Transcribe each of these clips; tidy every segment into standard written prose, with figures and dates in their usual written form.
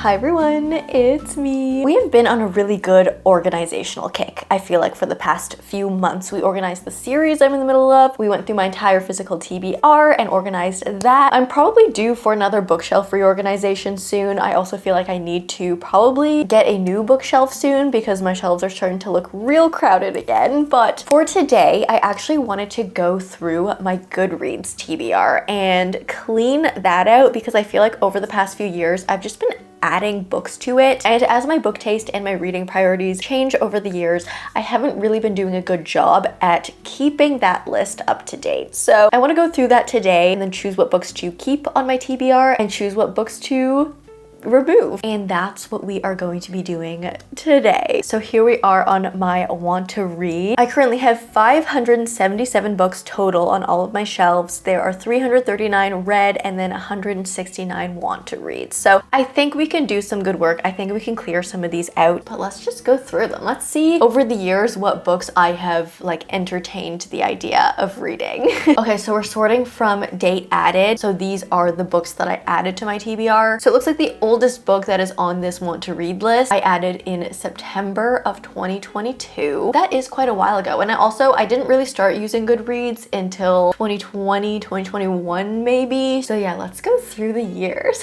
Hi everyone, it's me. We have been on a really good organizational kick. I feel like for the past few months, we organized the series I'm in the middle of. We went through my entire physical TBR and organized that. I'm probably due for another bookshelf reorganization soon. I also feel like I need to probably get a new bookshelf soon because my shelves are starting to look real crowded again. But for today, I actually wanted to go through my Goodreads TBR and clean that out because I feel like over the past few years, I've just been adding books to it. And as my book taste and my reading priorities change over the years, I haven't really been doing a good job at keeping that list up to date. So I want to go through that today and then choose what books to keep on my TBR and choose what books to remove. And that's what we are going to be doing today. So here we are on my want to read. I currently have 577 books total on all of my shelves. There are 339 read and then 169 want to read. So I think we can do some good work. I think we can clear some of these out, but let's just go through them. Let's see over the years what books I have like entertained the idea of reading. Okay, so we're sorting from date added. So these are the books that I added to my TBR. So it looks like the oldest book that is on this want to read list I added in September of 2022. That is quite a while ago. And I didn't really start using Goodreads until 2020, 2021 maybe. So yeah, let's go through the years.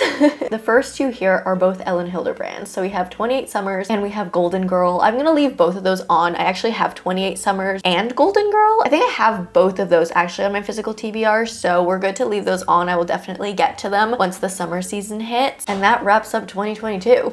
The first two here are both Ellen Hilderbrand. So we have 28 Summers and we have Golden Girl. I'm gonna leave both of those on. I actually have 28 Summers and Golden Girl. I think I have both of those actually on my physical TBR, so we're good to leave those on. I will definitely get to them once the summer season hits. And that wraps up 2022.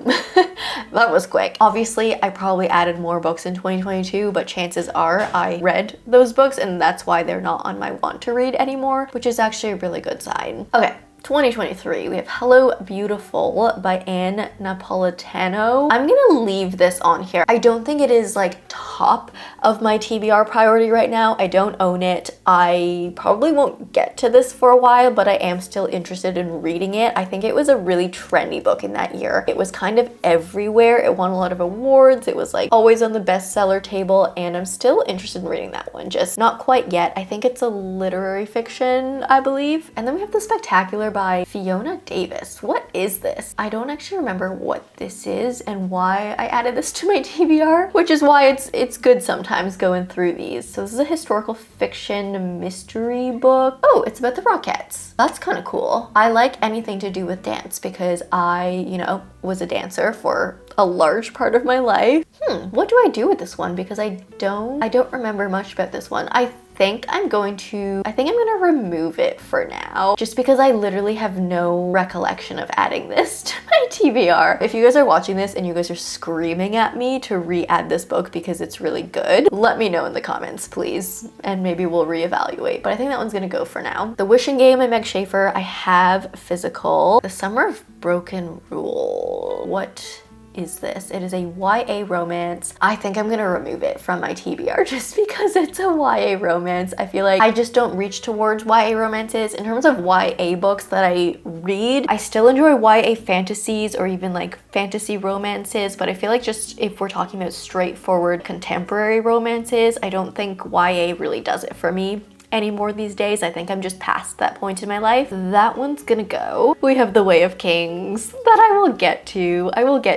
That was quick. Obviously, I probably added more books in 2022, but chances are I read those books and that's why they're not on my want to read anymore, which is actually a really good sign. Okay. 2023, we have Hello Beautiful by Anne Napolitano. I'm gonna leave this on here. I don't think it is like top of my TBR priority right now. I don't own it. I probably won't get to this for a while, but I am still interested in reading it. I think it was a really trendy book in that year. It was kind of everywhere. It won a lot of awards. It was like always on the bestseller table, and I'm still interested in reading that one, just not quite yet. I think it's a literary fiction, I believe. And then we have The Spectacular by Fiona Davis. What is this? I don't actually remember what this is and why I added this to my TBR, which is why it's good sometimes going through these. So this is a historical fiction mystery book. Oh, it's about the Rockettes. That's kind of cool. I like anything to do with dance because I, was a dancer for a large part of my life. What do I do with this one? Because I don't remember much about this one. I think I'm gonna remove it for now, just because I literally have no recollection of adding this to my TBR. If you guys are watching this and you guys are screaming at me to re-add this book because it's really good, let me know in the comments, please, and maybe we'll reevaluate. But I think that one's gonna go for now. The Wishing Game by Meg Schaefer, I have physical. The Summer of Broken Rule. What is this? It is a YA romance. I think I'm gonna remove it from my TBR just because it's a YA romance. I feel like I just don't reach towards YA romances. In terms of YA books that I read, I still enjoy YA fantasies or even like fantasy romances, but I feel like just if we're talking about straightforward contemporary romances, I don't think YA really does it for me anymore these days. I think I'm just past that point in my life. That one's gonna go. We have The Way of Kings that I will get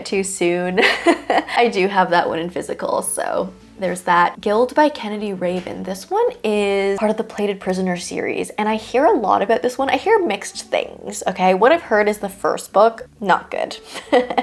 to soon. I do have that one in physical, so there's that. Guild by Kennedy Raven. This one is part of the Plated Prisoner series, and I hear a lot about this one. I hear mixed things, okay? What I've heard is the first book, not good.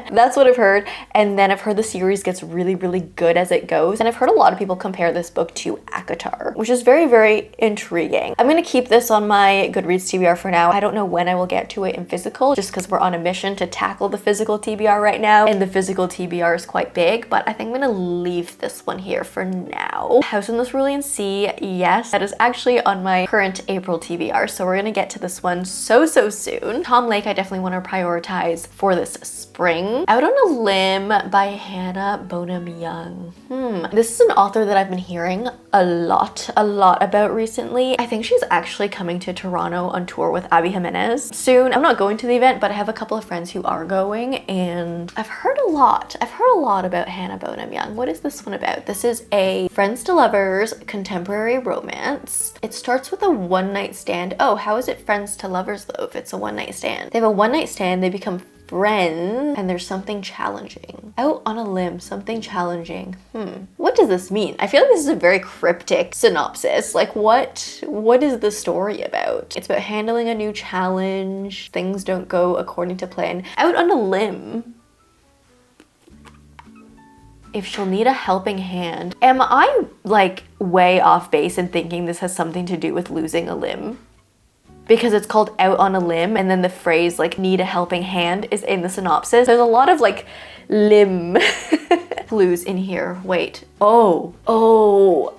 That's what I've heard, and then I've heard the series gets really, really good as it goes, and I've heard a lot of people compare this book to ACOTAR, which is very, very intriguing. I'm gonna keep this on my Goodreads TBR for now. I don't know when I will get to it in physical, just because we're on a mission to tackle the physical TBR right now, and the physical TBR is quite big, but I think I'm gonna leave this one here for now. House in the Cerulean Sea, yes, that is actually on my current April TBR, so we're gonna get to this one so soon. Tom Lake, I definitely want to prioritize for this spring. Out on a Limb by Hannah Bonham Young. This is an author that I've been hearing a lot about recently. I think she's actually coming to Toronto on tour with Abby Jimenez soon. I'm not going to the event, but I have a couple of friends who are going, and I've heard a lot about Hannah Bonham Young. What is this one about? This is a friends to lovers contemporary romance. It starts with a one-night stand. Oh, how is it friends to lovers though if it's a one-night stand? They have a one-night stand, they become friends and there's something challenging. Out on a limb, something challenging. What does this mean? I feel like this is a very cryptic synopsis. Like what is the story about? It's about handling a new challenge. Things don't go according to plan. Out on a limb. If she'll need a helping hand. Am I like way off base in thinking this has something to do with losing a limb? Because it's called Out on a Limb, and then the phrase like need a helping hand is in the synopsis. There's a lot of like limb clues in here. Wait. Oh.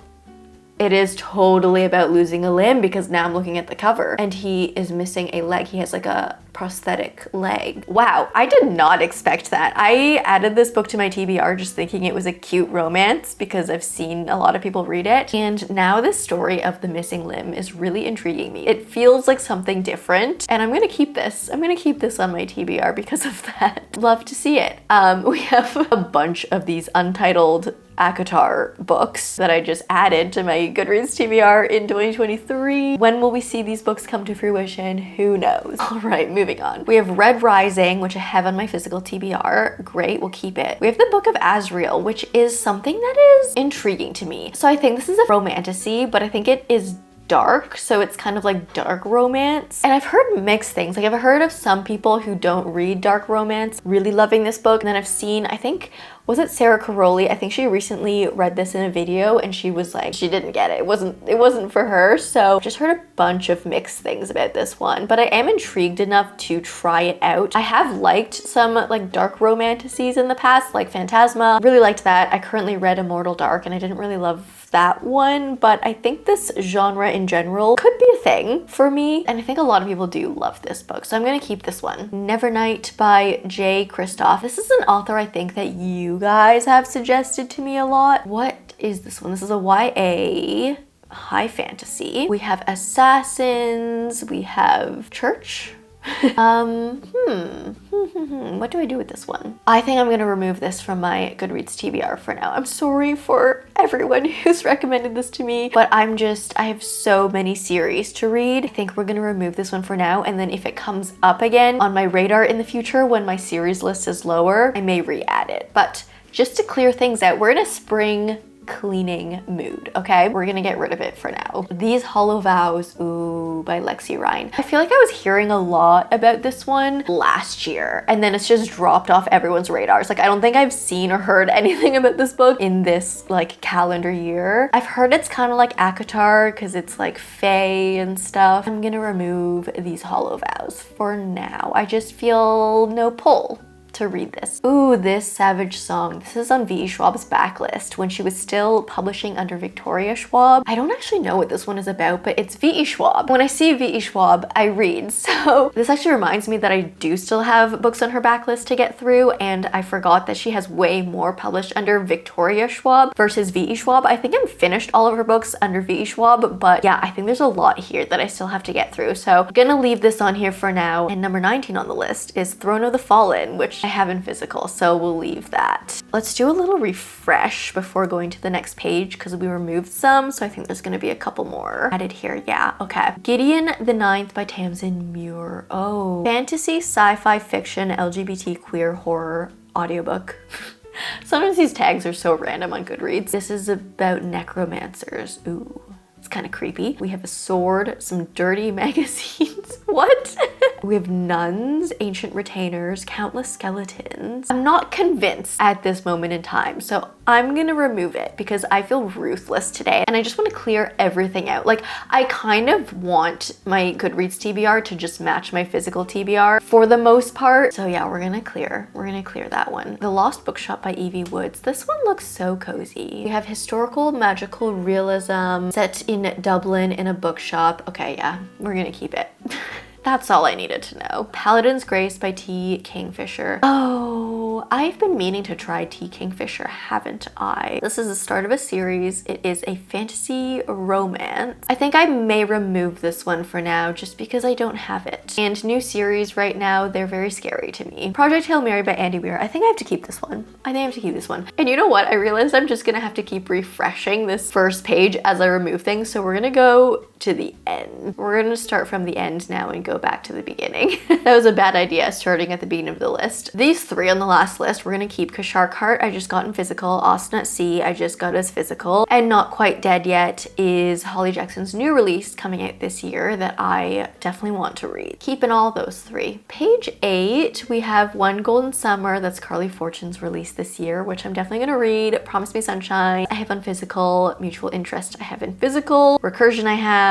It is totally about losing a limb because now I'm looking at the cover and he is missing a leg. He has like a prosthetic leg. Wow, I did not expect that. I added this book to my TBR just thinking it was a cute romance because I've seen a lot of people read it. And now this story of the missing limb is really intriguing me. It feels like something different and I'm gonna keep this. I'm gonna keep this on my TBR because of that. Love to see it. We have a bunch of these untitled ACOTAR books that I just added to my Goodreads TBR in 2023. When will we see these books come to fruition? Who knows? All right, moving on. We have Red Rising, which I have on my physical TBR. Great, we'll keep it. We have the Book of Azrael, which is something that is intriguing to me. So I think this is a romantasy, but I think it is dark, so it's kind of like dark romance. And I've heard mixed things. Like I've heard of some people who don't read dark romance really loving this book, and then I've seen, I think, was it Sarah Caroli? I think she recently read this in a video and she was like, she didn't get it. It wasn't for her. So just heard a bunch of mixed things about this one, but I am intrigued enough to try it out. I have liked some like dark romantasies in the past, like Phantasma. Really liked that. I currently read Immortal Dark and I didn't really love that one, but I think this genre in general could be a thing for me, and I think a lot of people do love this book, so I'm gonna keep this one. Nevernight by J. Kristoff. This is an author I think that you guys have suggested to me a lot. What is this one? This is a YA high fantasy. We have assassins, we have church. What do I do with this one? I think I'm gonna remove this from my Goodreads TBR for now. I'm sorry for everyone who's recommended this to me, but I have so many series to read. I think we're gonna remove this one for now, and then if it comes up again on my radar in the future when my series list is lower, I may re-add it. But just to clear things out, we're in a spring cleaning mood, okay? We're gonna get rid of it for now. These Hollow Vows, ooh, by Lexi Ryan. I feel like I was hearing a lot about this one last year, and then it's just dropped off everyone's radars. Like, I don't think I've seen or heard anything about this book in this, like, calendar year. I've heard it's kind of like ACOTAR, because it's, like, fae and stuff. I'm gonna remove these Hollow Vows for now. I just feel no pull to read this. Ooh, this Savage Song. This is on V.E. Schwab's backlist when she was still publishing under Victoria Schwab. I don't actually know what this one is about, but it's V.E. Schwab. When I see V.E. Schwab, I read. So this actually reminds me that I do still have books on her backlist to get through, and I forgot that she has way more published under Victoria Schwab versus V.E. Schwab. I think I'm finished all of her books under V.E. Schwab, but yeah, I think there's a lot here that I still have to get through. So I'm gonna leave this on here for now. And number 19 on the list is Throne of the Fallen, which I have in physical, so we'll leave that. Let's do a little refresh before going to the next page because we removed some, so I think there's gonna be a couple more added here. Yeah, okay. Gideon the Ninth by Tamsin Muir. Oh, fantasy, sci-fi, fiction, LGBT, queer, horror, audiobook. Sometimes these tags are so random on Goodreads. This is about necromancers. Ooh. It's kind of creepy. We have a sword, some dirty magazines. What? We have nuns, ancient retainers, countless skeletons. I'm not convinced at this moment in time, so I'm gonna remove it because I feel ruthless today and I just want to clear everything out. Like, I kind of want my Goodreads TBR to just match my physical TBR for the most part. So yeah, we're gonna clear that one. The Lost Bookshop by Evie Woods. This one looks so cozy. We have historical magical realism set in Dublin in a bookshop. Okay, yeah, we're gonna keep it. That's all I needed to know. Paladin's Grace by T. Kingfisher. Oh, So I've been meaning to try Tea Kingfisher, haven't I? This is the start of a series. It is a fantasy romance. I think I may remove this one for now just because I don't have it. And new series right now, they're very scary to me. Project Hail Mary by Andy Weir. I think I have to keep this one. I think I have to keep this one. And you know what? I realized I'm just gonna have to keep refreshing this first page as I remove things. So we're gonna go to the end. We're gonna start from the end now and go back to the beginning. That was a bad idea, starting at the beginning of the list. These three on the last list, we're gonna keep, because Sharkheart I just got in physical, Austin at Sea I just got as physical, and Not Quite Dead Yet is Holly Jackson's new release coming out this year that I definitely want to read. Keeping all those three. Page 8, we have One Golden Summer, that's Carly Fortune's release this year, which I'm definitely gonna read. Promise Me Sunshine I have on physical, Mutual Interest I have in physical, Recursion I have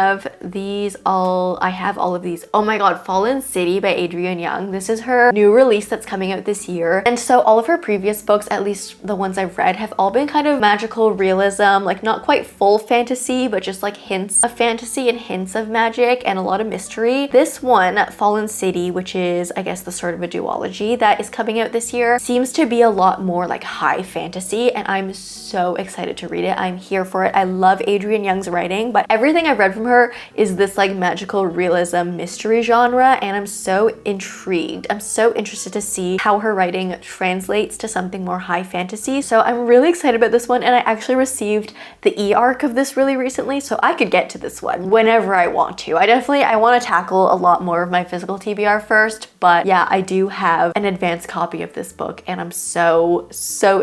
all of these. Oh my god, Fallen City by Adrienne Young. This is her new release that's coming out this year. And so all of her previous books, at least the ones I've read, have all been kind of magical realism, like not quite full fantasy, but just like hints of fantasy and hints of magic and a lot of mystery. This one, Fallen City, which is I guess the start of a duology that is coming out this year, seems to be a lot more like high fantasy, and I'm so excited to read it. I'm here for it. I love Adrienne Young's writing, but everything I've read from her is this like magical realism mystery genre, and I'm so intrigued. I'm so interested to see how her writing translates to something more high fantasy. So I'm really excited about this one, and I actually received the e-arc of this really recently, so I could get to this one whenever I want to. I want to tackle a lot more of my physical TBR first, but yeah, I do have an advanced copy of this book, and I'm so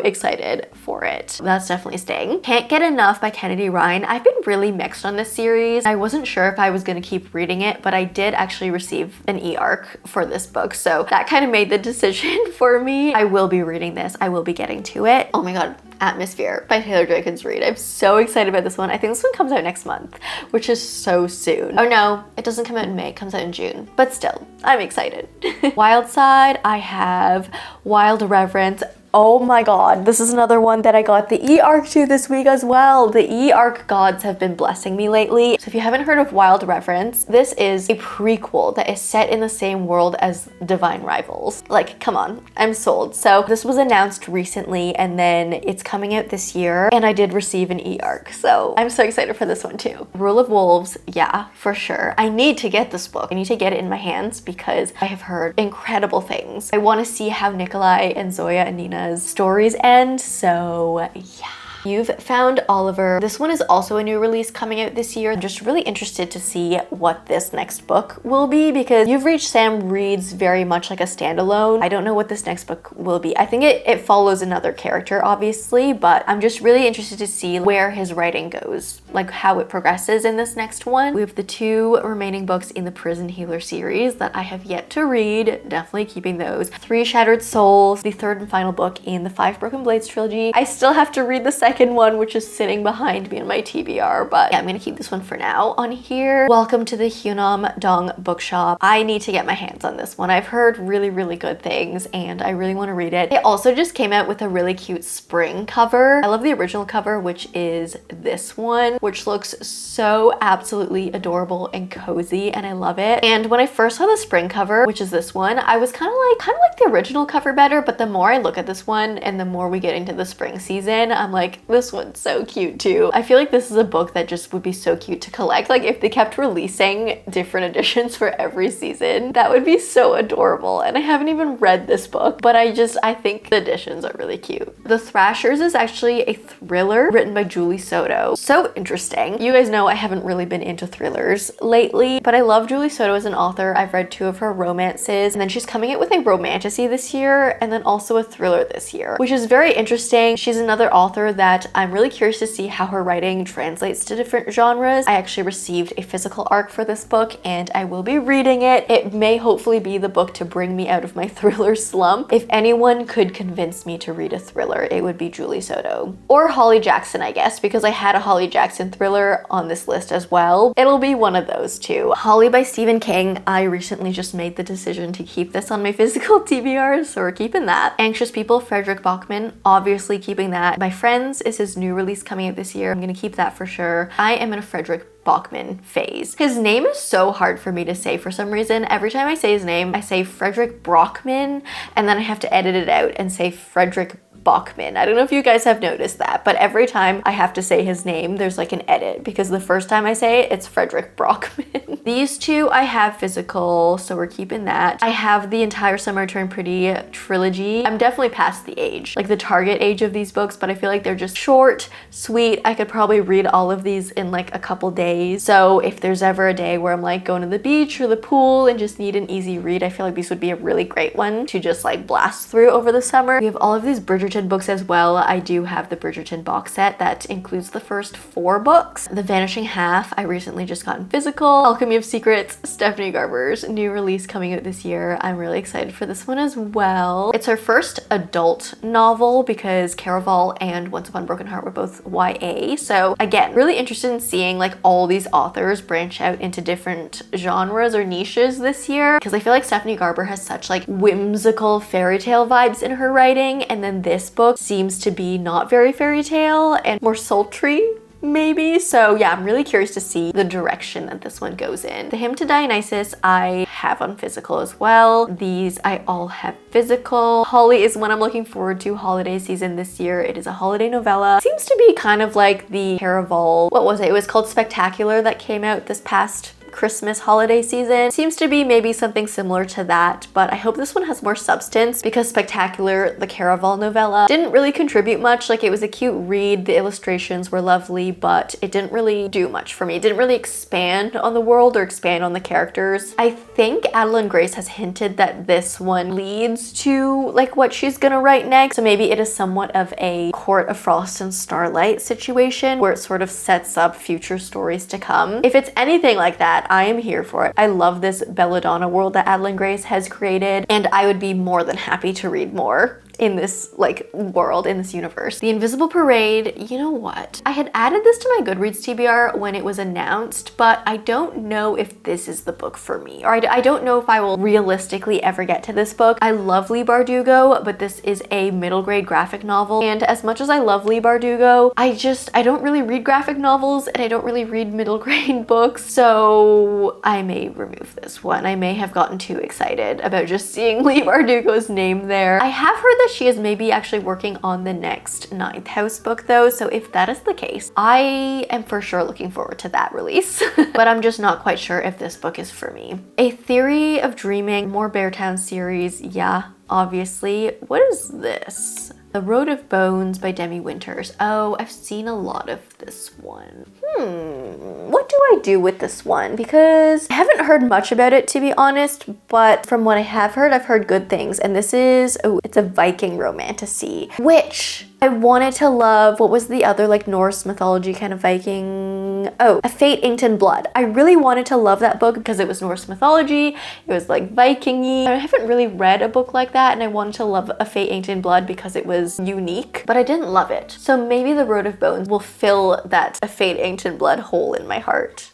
excited for it. That's definitely staying. Can't Get Enough by Kennedy Ryan. I've been really mixed on this series. I wasn't sure if I was gonna keep reading it, but I did actually receive an e-arc for this book, so that kind of made the decision for me. I will be reading this. I will be getting to it. Oh my god, Atmosphere by Taylor Jenkins Reid. I'm so excited about this one. I think this one comes out next month, which is so soon. Oh no, it doesn't come out in May, it comes out in June, but still, I'm excited. Wild Side, I have Wild Reverence. Oh my god, this is another one that I got the e-arc to this week as well. The e-arc gods have been blessing me lately. So if you haven't heard of Wild Reverence, this is a prequel that is set in the same world as Divine Rivals. Like, come on, I'm sold. So this was announced recently, and then it's coming out this year, and I did receive an e-arc. So I'm so excited for this one too. Rule of Wolves, yeah, for sure. I need to get this book. I need to get it in my hands because I have heard incredible things. I want to see how Nikolai and Zoya and Nina's stories end, so yeah. You've Found Oliver. This one is also a new release coming out this year. I'm just really interested to see what this next book will be, because You've Reached Sam reads very much like a standalone. I don't know what this next book will be. I think it follows another character, obviously, but I'm just really interested to see where his writing goes, like how it progresses in this next one. We have the 2 remaining books in the Prison Healer series that I have yet to read. Definitely keeping those. 3 Shattered Souls, the 3rd and final book in the 5 Broken Blades trilogy. I still have to read the second one, which is sitting behind me in my TBR, but yeah, I'm gonna keep this one for now. On here, Welcome to the Hyunam Dong Bookshop. I need to get my hands on this one. I've heard really good things, and I really want to read it. It also just came out with a really cute spring cover. I love the original cover, which is this one, which looks so absolutely adorable and cozy, and I love it. And when I first saw the spring cover, which is this one, I was kind of like the original cover better, but the more I look at this one and the more we get into the spring season, I'm like, this one's so cute too. I feel like this is a book that just would be so cute to collect. Like if they kept releasing different editions for every season, that would be so adorable. And I haven't even read this book, but I think the editions are really cute. The Thrashers is actually a thriller written by Julie Soto. So interesting. You guys know I haven't really been into thrillers lately, but I love Julie Soto as an author. I've read 2 of her romances, and then she's coming out with a romantasy this year, and then also a thriller this year, which is very interesting. She's another author that I'm really curious to see how her writing translates to different genres. I actually received a physical arc for this book, and I will be reading it. It may hopefully be the book to bring me out of my thriller slump. If anyone could convince me to read a thriller, it would be Julie Soto. Or Holly Jackson, I guess, because I had a Holly Jackson thriller on this list as well. It'll be one of those two. Holly by Stephen King. I recently just made the decision to keep this on my physical TBR, so we're keeping that. Anxious People, Frederick Bachman, obviously keeping that. My Friends is his new release coming out this year. I'm gonna keep that for sure. I am in a Frederick Bachman phase. His name is so hard for me to say for some reason. Every time I say his name, I say Frederick Brockman, and then I have to edit it out and say Frederick Bachman. I don't know if you guys have noticed that, but every time I have to say his name, there's like an edit because the first time I say it, it's Frederick Brockman. These two I have physical, so we're keeping that. I have the entire Summer Turned Pretty trilogy. I'm definitely past the age, like the target age of these books, but I feel like they're just short, sweet. I could probably read all of these in like a couple days. So if there's ever a day where I'm like going to the beach or the pool and just need an easy read, I feel like these would be a really great one to just like blast through over the summer. We have all of these Bridgerton books as well. I do have the Bridgerton box set that includes the first 4 books. The Vanishing Half, I recently just got in physical. Alchemy of Secrets, Stephanie Garber's new release coming out this year. I'm really excited for this one as well. It's her first adult novel because Caraval and Once Upon a Broken Heart were both YA. So again, really interested in seeing like all these authors branch out into different genres or niches this year, because I feel like Stephanie Garber has such like whimsical fairy tale vibes in her writing, and then this book seems to be not very fairy tale and more sultry maybe. So yeah, I'm really curious to see the direction that this one goes in. The Hymn to Dionysus I have on physical as well. These I all have physical. Holly is one I'm looking forward to holiday season this year. It is a holiday novella. Seems to be kind of like the Caraval, what was it? It was called Spectacular that came out this past Christmas holiday season. Seems to be maybe something similar to that, but I hope this one has more substance because Spectacular, the Caraval novella, didn't really contribute much. Like, it was a cute read, the illustrations were lovely, but it didn't really do much for me. It didn't really expand on the world or expand on the characters. I think Adeline Grace has hinted that this one leads to like what she's gonna write next, so maybe it is somewhat of a Court of Frost and Starlight situation where it sort of sets up future stories to come. If it's anything like that, I am here for it. I love this Belladonna world that Adeline Grace has created, and I would be more than happy to read more in this like world, in this universe. The Invisible Parade, you know what? I had added this to my Goodreads TBR when it was announced, but I don't know if this is the book for me, or I don't know if I will realistically ever get to this book. I love Leigh Bardugo, but this is a middle grade graphic novel, and as much as I love Leigh Bardugo, I don't really read graphic novels and I don't really read middle grade books, so I may remove this one. I may have gotten too excited about just seeing Leigh Bardugo's name there. I have heard that she is maybe actually working on the next Ninth House book though, so if that is the case, I am for sure looking forward to that release. But I'm just not quite sure if this book is for me. A Theory of Dreaming, more Beartown series, yeah, obviously. What is this? The Road of Bones by Demi Winters. Oh, I've seen a lot of this one. What do I do with this one? Because I haven't heard much about it, to be honest, but from what I have heard, I've heard good things. And this is, oh, it's a Viking romantasy, which I wanted to love. What was the other like Norse mythology kind of Viking? Oh, A Fate Inked in Blood. I really wanted to love that book because it was Norse mythology. It was like Viking-y. I haven't really read a book like that, and I wanted to love A Fate Inked in Blood because it was unique, but I didn't love it. So maybe The Road of Bones will fill that A Fate Inked in Blood hole in my heart.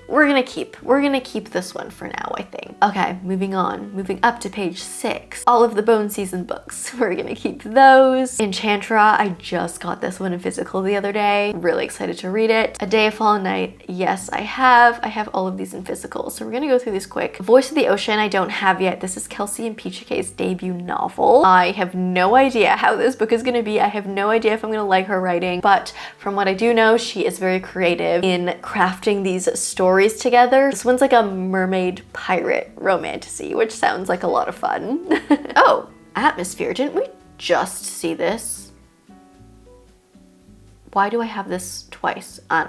We're gonna keep this one for now, I think. Okay, moving on, moving up to page 6. All of the Bone Season books. We're gonna keep those. Enchantra, I just got this one in physical the other day. Really excited to read it. A Day of Fallen Night, yes, I have all of these in physical, so we're gonna go through these quick. Voice of the Ocean, I don't have yet. This is Kelsey and Pichek's debut novel. I have no idea how this book is gonna be. I have no idea if I'm gonna like her writing, but from what I do know, she is very creative in crafting these stories together. This one's like a mermaid pirate romantasy, which sounds like a lot of fun. Oh, Atmosphere, didn't we just see this? Why do I have this twice? I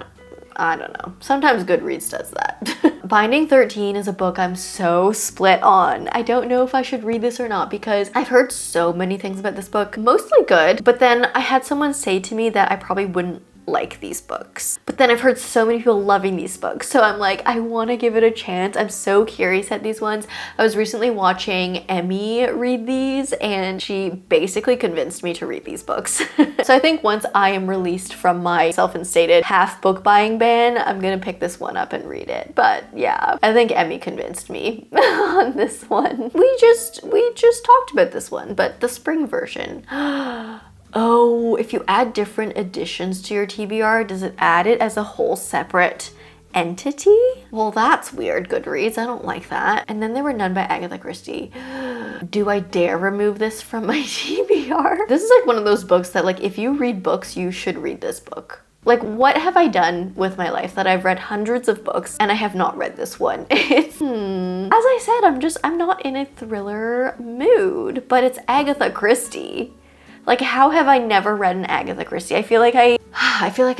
don't know. Sometimes Goodreads does that. Binding 13 is a book I'm so split on. I don't know if I should read this or not because I've heard so many things about this book, mostly good, but then I had someone say to me that I probably wouldn't like these books. But then I've heard so many people loving these books, so I'm like, I want to give it a chance. I'm so curious at these ones. I was recently watching Emmy read these, and she basically convinced me to read these books. So I think once I am released from my self-instated half book buying ban, I'm gonna pick this one up and read it. But yeah, I think Emmy convinced me on this one. We just talked about this one, but the spring version. Oh, if you add different editions to your TBR, does it add it as a whole separate entity? Well, that's weird, Goodreads. I don't like that. And then there were none by Agatha Christie. Do I dare remove this from my TBR? This is like one of those books that, like, if you read books, you should read this book. Like, what have I done with my life that I've read hundreds of books and I have not read this one? It's, as I said, I'm not in a thriller mood, but it's Agatha Christie. Like, how have I never read an Agatha Christie? I feel like I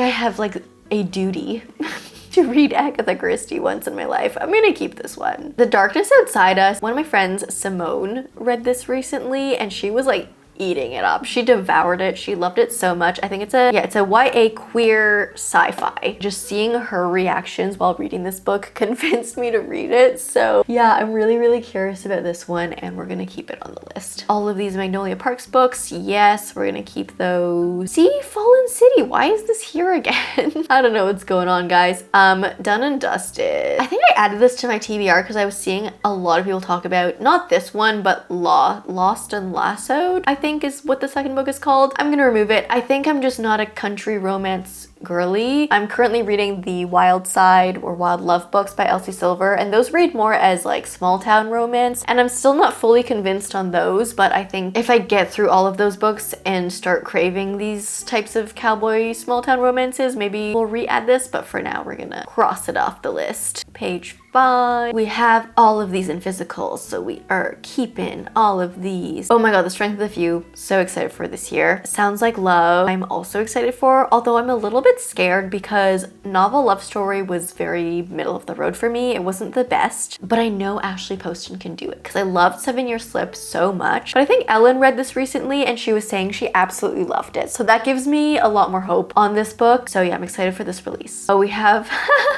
have like a duty to read Agatha Christie once in my life. I'm gonna keep this one. The Darkness Outside Us. One of my friends, Simone, read this recently and she was like eating it up. She devoured it. She loved it so much. I think it's a YA queer sci-fi. Just seeing her reactions while reading this book convinced me to read it. So yeah, I'm really, really curious about this one and we're gonna keep it on the list. All of these Magnolia Parks books, yes, we're gonna keep those. See, Fallen City, why is this here again? I don't know what's going on, guys. Done and dusted. I think I added this to my TBR because I was seeing a lot of people talk about, not this one, but Lost and Lassoed, I think is what the second book is called. I'm gonna remove it. I think I'm just not a country romance girly. I'm currently reading the Wild Side or Wild Love books by Elsie Silver, and those read more as like small town romance, and I'm still not fully convinced on those, but I think if I get through all of those books and start craving these types of cowboy small town romances, maybe we'll re-add this, but for now we're gonna cross it off the list. Page 5. We have all of these in physicals, so we are keeping all of these. Oh my god, The Strength of the Few. So excited for this year. Sounds Like Love, I'm also excited for, although I'm a little bit scared because Novel Love Story was very middle of the road for me. It wasn't the best, but I know Ashley Poston can do it because I loved 7 Year Slip so much. But I think Ellen read this recently and she was saying she absolutely loved it. So that gives me a lot more hope on this book. So yeah, I'm excited for this release. Oh, we have,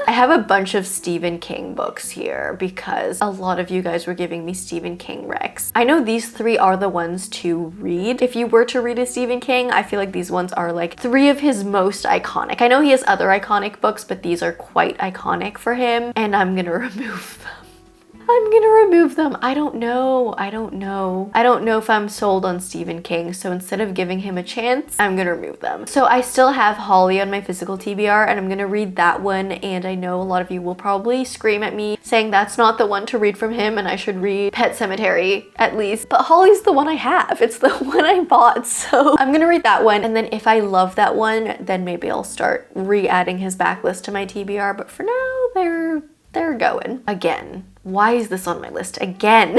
I have a bunch of Stephen King books here because a lot of you guys were giving me Stephen King recs. I know these 3 are the ones to read. If you were to read a Stephen King, I feel like these ones are like 3 of his most iconic. I know he has other iconic books, but these are quite iconic for him, and I'm gonna remove them. I'm gonna remove them. I don't know if I'm sold on Stephen King, so instead of giving him a chance, I'm gonna remove them. So I still have Holly on my physical TBR, and I'm gonna read that one, and I know a lot of you will probably scream at me saying that's not the one to read from him and I should read Pet Sematary at least, but Holly's the one I have. It's the one I bought, so I'm gonna read that one, and then if I love that one, then maybe I'll start re-adding his backlist to my TBR, but for now, they're going. Again, why is this on my list again?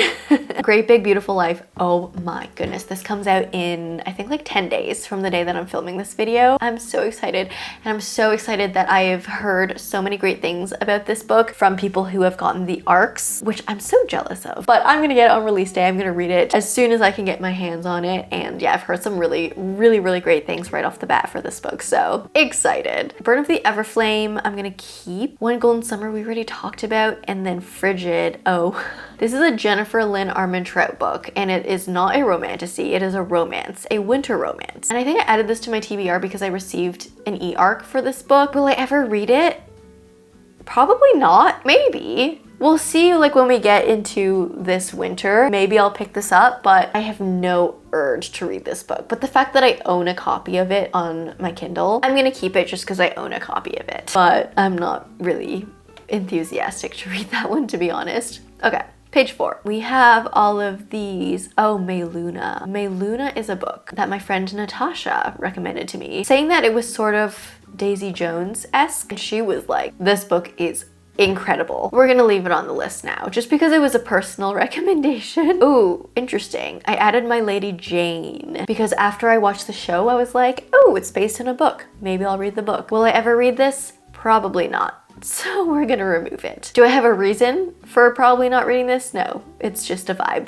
Great Big Beautiful Life. Oh my goodness. This comes out in, I think, like 10 days from the day that I'm filming this video. I'm so excited, and I'm so excited that I have heard so many great things about this book from people who have gotten the ARCs, which I'm so jealous of. But I'm gonna get it on release day. I'm gonna read it as soon as I can get my hands on it. And yeah, I've heard some really, really, really great things right off the bat for this book. So excited. Burn of the Everflame, I'm gonna keep. One Golden Summer we already talked about, and then Frigid. Oh, this is a Jennifer Lynn Armentrout book, and it is not a romantasy, it is a romance, a winter romance. And I think I added this to my TBR because I received an e-arc for this book. Will I ever read it? Probably not, maybe. We'll see, like, when we get into this winter, maybe I'll pick this up, but I have no urge to read this book. But the fact that I own a copy of it on my Kindle, I'm gonna keep it just because I own a copy of it. But I'm not really enthusiastic to read that one, to be honest. Okay, page 4. We have all of these. Oh, May Luna. May Luna is a book that my friend Natasha recommended to me, saying that it was sort of Daisy Jones-esque. And she was like, this book is incredible. We're gonna leave it on the list now, just because it was a personal recommendation. Ooh, interesting. I added My Lady Jane because after I watched the show, I was like, oh, it's based on a book. Maybe I'll read the book. Will I ever read this? Probably not. So we're gonna remove it. Do I have a reason for probably not reading this? No, it's just a vibe.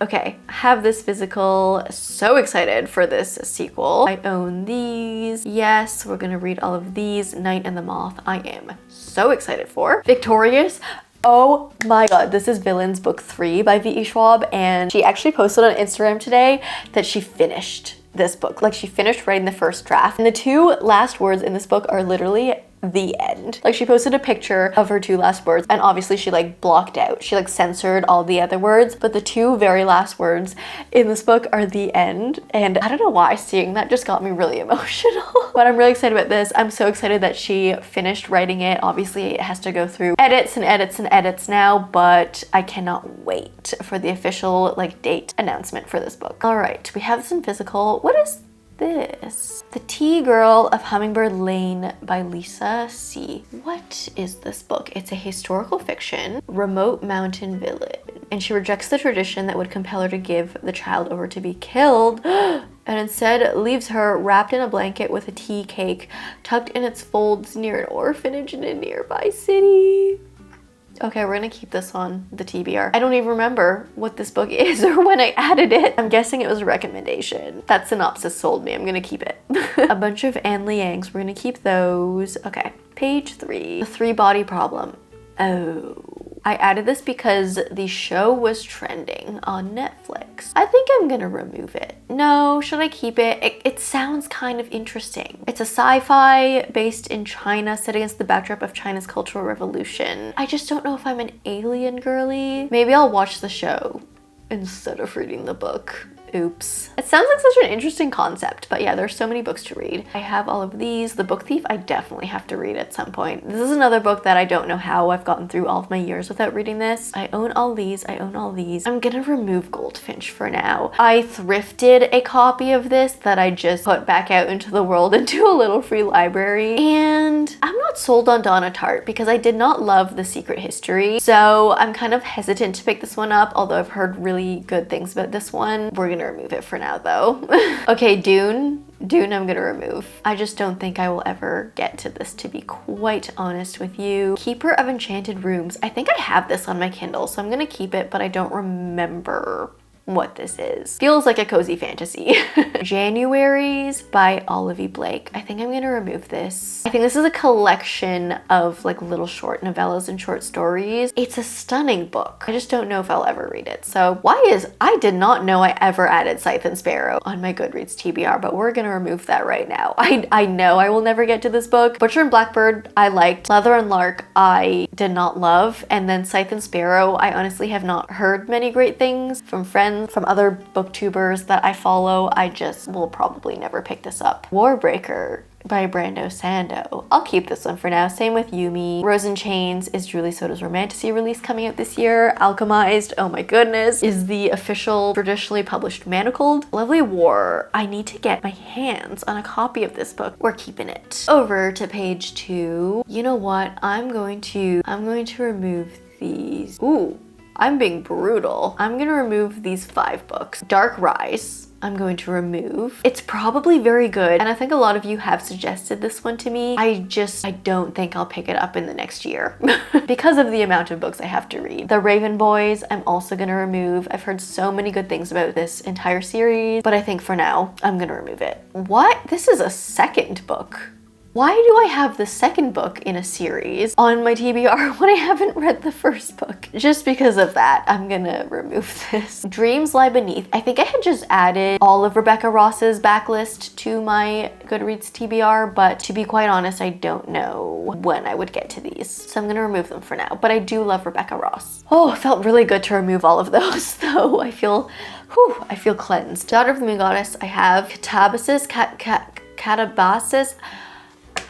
Okay, I have this physical. So excited for this sequel. I own these. Yes, we're gonna read all of these. Night and the Moth, I am so excited for. Victorious. Oh my god, this is Villains book 3 by V.E. Schwab, and she actually posted on Instagram today that she finished this book. Like, she finished writing the first draft, and the 2 last words in this book are literally the end. Like, she posted a picture of her 2 last words, and obviously she like blocked out, she like censored all the other words, but the 2 very last words in this book are the end. And I don't know why seeing that just got me really emotional. But I'm really excited about this. I'm so excited that she finished writing it. Obviously it has to go through edits and edits and edits now, but I cannot wait for the official like date announcement for this book. All right, we have this in physical. What is this? The Tea Girl of Hummingbird Lane by Lisa C. What is this book? It's a historical fiction, remote mountain village, and she rejects the tradition that would compel her to give the child over to be killed and instead leaves her wrapped in a blanket with a tea cake tucked in its folds near an orphanage in a nearby city. Okay, we're gonna keep this on the TBR. I don't even remember what this book is or when I added it. I'm guessing it was a recommendation. That synopsis sold me. I'm gonna keep it. A bunch of Anne Liangs. We're gonna keep those. Okay, page 3. The 3-body problem. Oh. I added this because the show was trending on Netflix. I think I'm gonna remove it. No, should I keep it? It sounds kind of interesting. It's a sci-fi based in China, set against the backdrop of China's Cultural Revolution. I just don't know if I'm an alien girly. Maybe I'll watch the show instead of reading the book. Oops. It sounds like such an interesting concept, but yeah, there's so many books to read. I have all of these. The Book Thief, I definitely have to read at some point. This is another book that I don't know how I've gotten through all of my years without reading this. I own all these. I own all these. I'm gonna remove Goldfinch for now. I thrifted a copy of this that I just put back out into the world into a little free library. And I'm not sold on Donna Tartt because I did not love The Secret History. So I'm kind of hesitant to pick this one up, although I've heard really good things about this one. We're gonna remove it for now though. Okay, Dune I'm gonna remove. I just don't think I will ever get to this, to be quite honest with you. Keeper of Enchanted Rooms. I think I have this on my Kindle, so I'm gonna keep it, but I don't remember what this is. Feels like a cozy fantasy. Januaries by Olivia Blake. I think I'm gonna remove this. I think this is a collection of like little short novellas and short stories. It's a stunning book. I just don't know if I'll ever read it. So I did not know I ever added Scythe and Sparrow on my Goodreads TBR, but we're gonna remove that right now. I know I will never get to this book. Butcher and Blackbird, I liked. Leather and Lark, I did not love. And then Scythe and Sparrow, I honestly have not heard many great things from friends, from other booktubers that I follow. I just will probably never pick this up. Warbreaker by Brando Sando. I'll keep this one for now. Same with Yumi. Rose in Chains is Julie Soto's Romantasy release coming out this year. Alchemized, oh my goodness, is the official traditionally published Manacled. Lovely War. I need to get my hands on a copy of this book. We're keeping it. Over to page 2. You know what? I'm going to remove these. Ooh. I'm being brutal. I'm gonna remove these 5 books. Dark Rise, I'm going to remove. It's probably very good, and I think a lot of you have suggested this one to me. I don't think I'll pick it up in the next year because of the amount of books I have to read. The Raven Boys, I'm also gonna remove. I've heard so many good things about this entire series, but I think for now, I'm gonna remove it. What? This is a second book. Why do I have the second book in a series on my TBR when I haven't read the first book? Just because of that, I'm gonna remove this. Dreams Lie Beneath. I think I had just added all of Rebecca Ross's backlist to my Goodreads TBR, but to be quite honest, I don't know when I would get to these. So I'm gonna remove them for now, but I do love Rebecca Ross. Oh, it felt really good to remove all of those though. I feel cleansed. Daughter of the Moon Goddess, I have Catabasis, Catabasis.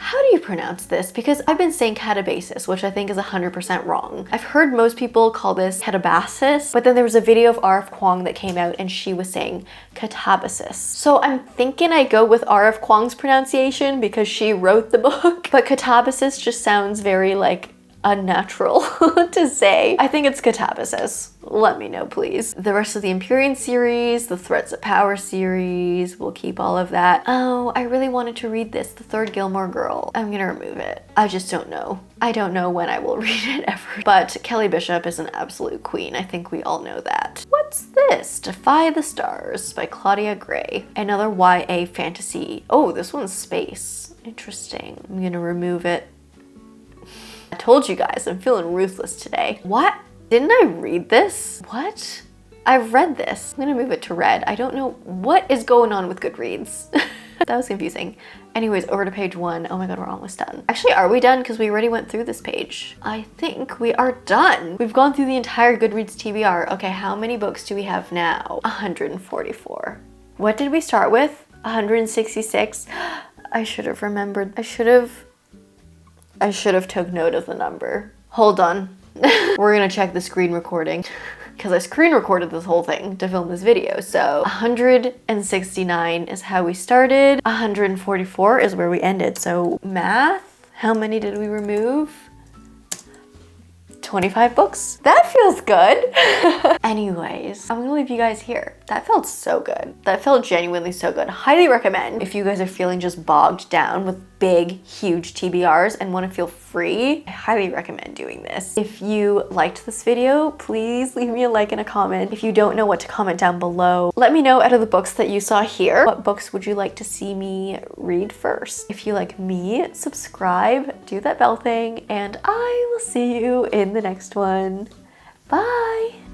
How do you pronounce this? Because I've been saying catabasis, which I think is 100% wrong. I've heard most people call this catabasis, but then there was a video of R.F. Kuang that came out and she was saying catabasis. So I'm thinking I go with R.F. Kuang's pronunciation because she wrote the book, but catabasis just sounds very like unnatural to say. I think it's catabasis. Let me know, please. The rest of the Empyrean series, the Threats of Power series, we'll keep all of that. Oh, I really wanted to read this, The Third Gilmore Girl. I'm gonna remove it. I just don't know. I don't know when I will read it ever. But Kelly Bishop is an absolute queen. I think we all know that. What's this? Defy the Stars by Claudia Gray. Another YA fantasy. Oh, this one's space. Interesting. I'm gonna remove it. I told you guys, I'm feeling ruthless today. What? Didn't I read this? What? I've read this. I'm gonna move it to red. I don't know what is going on with Goodreads. That was confusing. Anyways, over to page 1. Oh my god, we're almost done. Actually, are we done? Because we already went through this page. I think we are done. We've gone through the entire Goodreads TBR. Okay, how many books do we have now? 144. What did we start with? 166. I should have remembered. I should have took note of the number. Hold on. We're gonna check the screen recording because I screen recorded this whole thing to film this video. So 169 is how we started. 144 is where we ended. So math, how many did we remove? 25 books. That feels good. Anyways, I'm gonna leave you guys here. That felt so good. That felt genuinely so good. Highly recommend if you guys are feeling just bogged down with big, huge TBRs and want to feel free. I highly recommend doing this. If you liked this video, please leave me a like and a comment. If you don't know what to comment down below, let me know out of the books that you saw here, what books would you like to see me read first? If you like me, subscribe, do that bell thing, and I will see you in the next one. Bye!